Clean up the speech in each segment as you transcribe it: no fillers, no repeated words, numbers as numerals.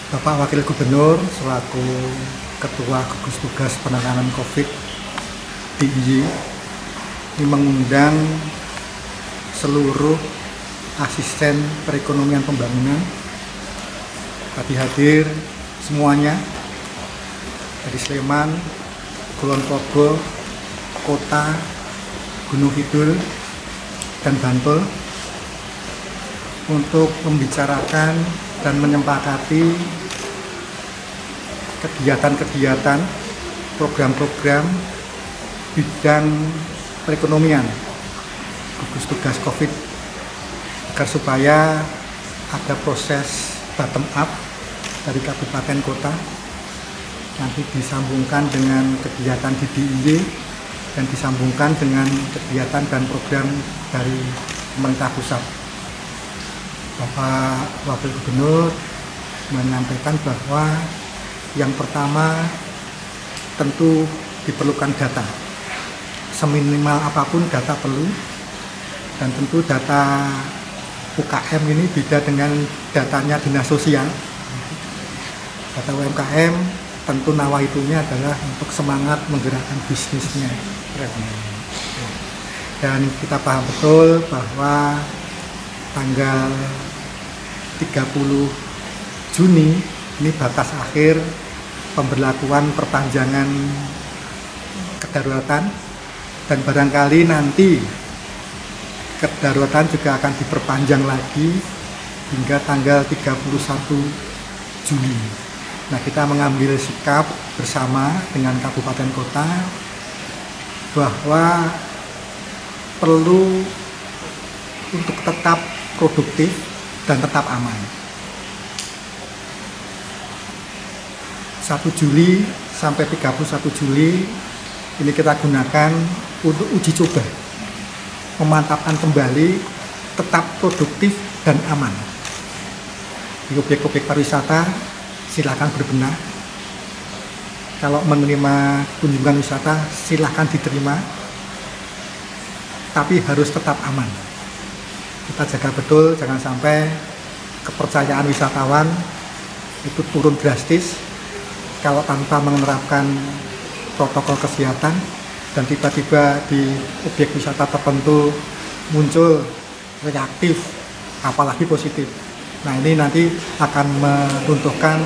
Bapak Wakil Gubernur selaku Ketua Gugus Tugas Penanganan COVID DIY ini mengundang seluruh asisten perekonomian pembangunan. Tadi hadir semuanya dari Sleman, Kulon Progo, Kota, Gunung Kidul, dan Bantul untuk membicarakan dan menyepakati kegiatan-kegiatan, program-program bidang perekonomian gugus tugas COVID agar supaya ada proses bottom up dari kabupaten kota nanti disambungkan dengan kegiatan di DIY dan disambungkan dengan kegiatan dan program dari pemerintah pusat. Bapak Wakil Gubernur menyampaikan bahwa yang pertama tentu diperlukan data. Seminimal apapun data perlu, dan tentu data UKM ini beda dengan datanya dinas sosial. Data UMKM tentu nawaitunya adalah untuk semangat menggerakkan bisnisnya. Dan kita paham betul bahwa tanggal 30 Juni ini batas akhir pemberlakuan perpanjangan kedaruratan, dan barangkali nanti kedaruratan juga akan diperpanjang lagi hingga tanggal 31 Juli. Nah, kita mengambil sikap bersama dengan kabupaten kota bahwa perlu untuk tetap produktif dan tetap aman. 1 Juli sampai 31 Juli ini kita gunakan untuk uji coba, memantapkan kembali tetap produktif dan aman. Di objek-objek pariwisata silakan berbenah. Kalau menerima kunjungan wisata silakan diterima, tapi harus tetap aman. Kita jaga betul, jangan sampai kepercayaan wisatawan itu turun drastis kalau tanpa menerapkan protokol kesehatan dan tiba-tiba di objek wisata tertentu muncul reaktif, apalagi positif. Nah, ini nanti akan meruntuhkan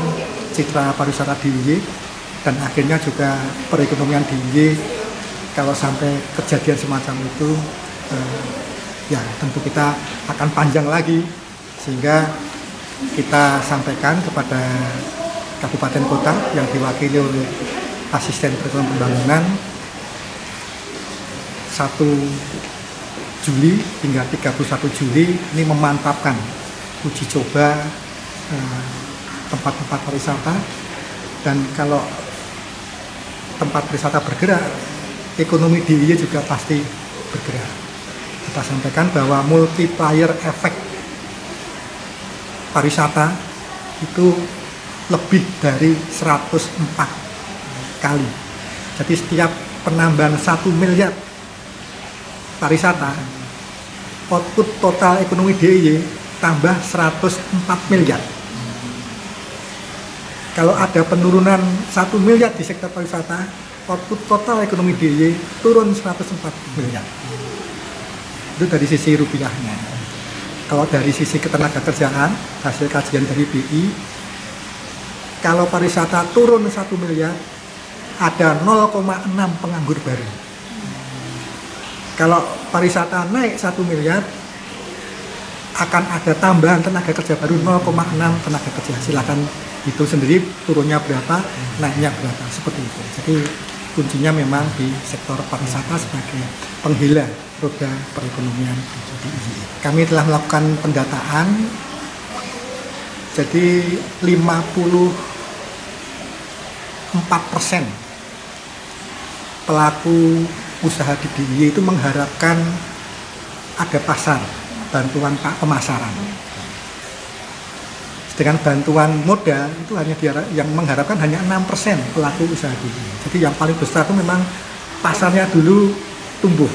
citra pariwisata DIY dan akhirnya juga perekonomian DIY. Kalau sampai kejadian semacam itu, ya tentu kita akan panjang lagi, sehingga kita sampaikan kepada kabupaten kota yang diwakili oleh asisten perekonomian pembangunan 1 Juli hingga 31 Juli ini memantapkan uji coba tempat-tempat pariwisata, dan kalau tempat wisata bergerak, ekonomi DIY juga pasti bergerak. Kita sampaikan bahwa multiplier efek pariwisata itu lebih dari 104 kali. Jadi setiap penambahan 1 miliar pariwisata, output total ekonomi DIY tambah 104 miliar. Kalau ada penurunan 1 miliar di sektor pariwisata, output total ekonomi DIY turun 104 miliar. Itu dari sisi rupiahnya. Kalau dari sisi ketenagakerjaan, hasil kajian dari BI, kalau pariwisata turun 1 miliar, ada 0,6 penganggur baru. Kalau pariwisata naik 1 miliar, akan ada tambahan tenaga kerja baru 0,6 tenaga kerja. Silakan itu sendiri turunnya berapa, naiknya berapa, seperti itu. Jadi kuncinya memang di sektor pariwisata sebagai penggila roda perekonomian. Kami telah melakukan pendataan, jadi 54% pelaku usaha di DIY itu mengharapkan ada pasar, bantuan pemasaran. Dengan bantuan modal itu hanya yang mengharapkan hanya 6% pelaku usaha DIY. Jadi yang paling besar itu memang pasarnya dulu tumbuh,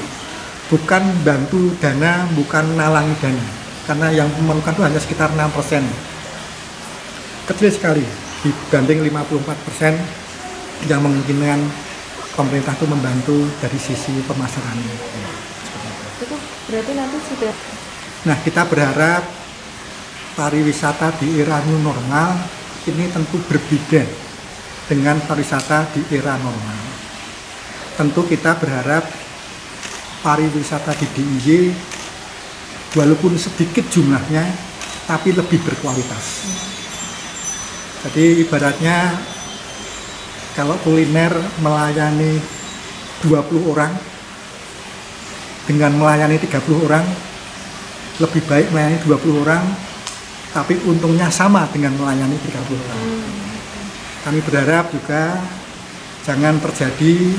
bukan bantu dana, bukan nalangi dana, karena yang memerlukan itu hanya sekitar 6%. kecil sekali dibanding 54% yang memungkinkan pemerintah itu membantu dari sisi pemasarannya. Itu berarti nanti sudah. Nah, kita berharap pariwisata di era new normal ini tentu berbeda dengan pariwisata di era normal. Tentu kita berharap pariwisata di DIY walaupun sedikit jumlahnya tapi lebih berkualitas. Jadi ibaratnya kalau kuliner melayani 20 orang dengan melayani 30 orang, lebih baik melayani 20 orang tapi untungnya sama dengan melayani 30 orang. Kami berharap juga jangan terjadi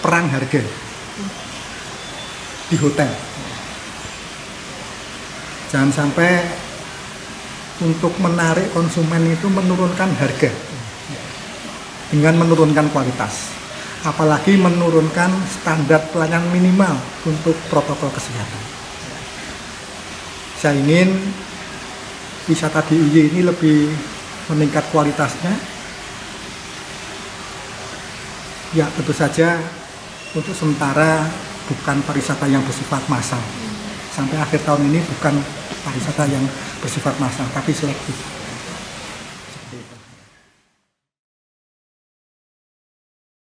perang harga di hotel. Jangan sampai untuk menarik konsumen itu menurunkan harga dengan menurunkan kualitas, apalagi menurunkan standar pelayanan minimal untuk protokol kesehatan. Saya ingin wisata DIY ini lebih meningkat kualitasnya. Ya, tentu saja untuk sementara bukan pariwisata yang bersifat massal. Sampai akhir tahun ini bukan pariwisata yang bersifat massal, tapi selektif.